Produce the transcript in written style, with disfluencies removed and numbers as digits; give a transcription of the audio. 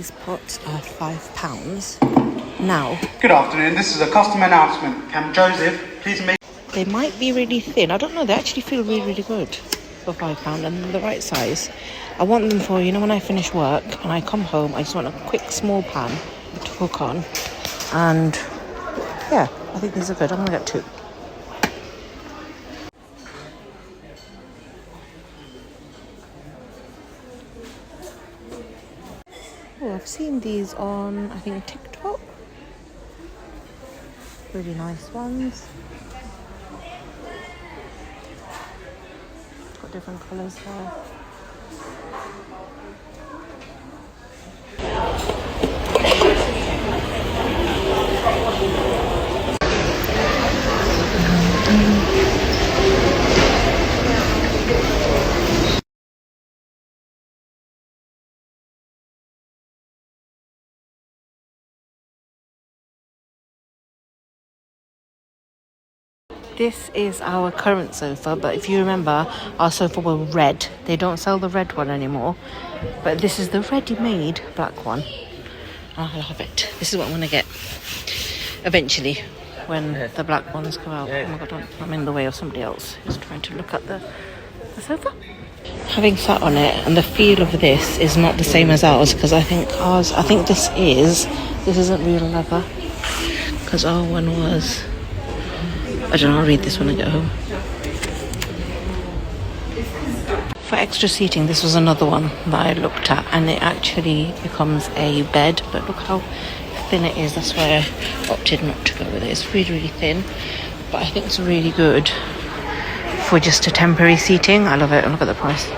these pots are £5 now. Good afternoon, this is a customer announcement. Can Joseph please make... They might be really thin. I don't know, they actually feel really, really good for £5 and the right size. I want them for, you know, when I finish work and I come home, I just want a quick small pan to cook on. And yeah, I think these are good. I'm gonna get 2. Oh, I've seen these on, I think, TikTok. Really nice ones. Got different colours there. This is our current sofa, but if you remember, our sofa were red. They don't sell the red one anymore, but this is the ready-made black one. I love it. This is what I'm going to get eventually when the black ones go out. Oh my god, I'm in the way of somebody else who's trying to look at the sofa. Having sat on it, and the feel of this is not the same as ours, because I think this isn't real leather, because our one was... I don't know, I'll read this when I get home. For extra seating, this was another one that I looked at, and it actually becomes a bed, but look how thin it is. That's why I opted not to go with it. It's really, really thin, but I think it's really good for just a temporary seating. I love it, and look at the price.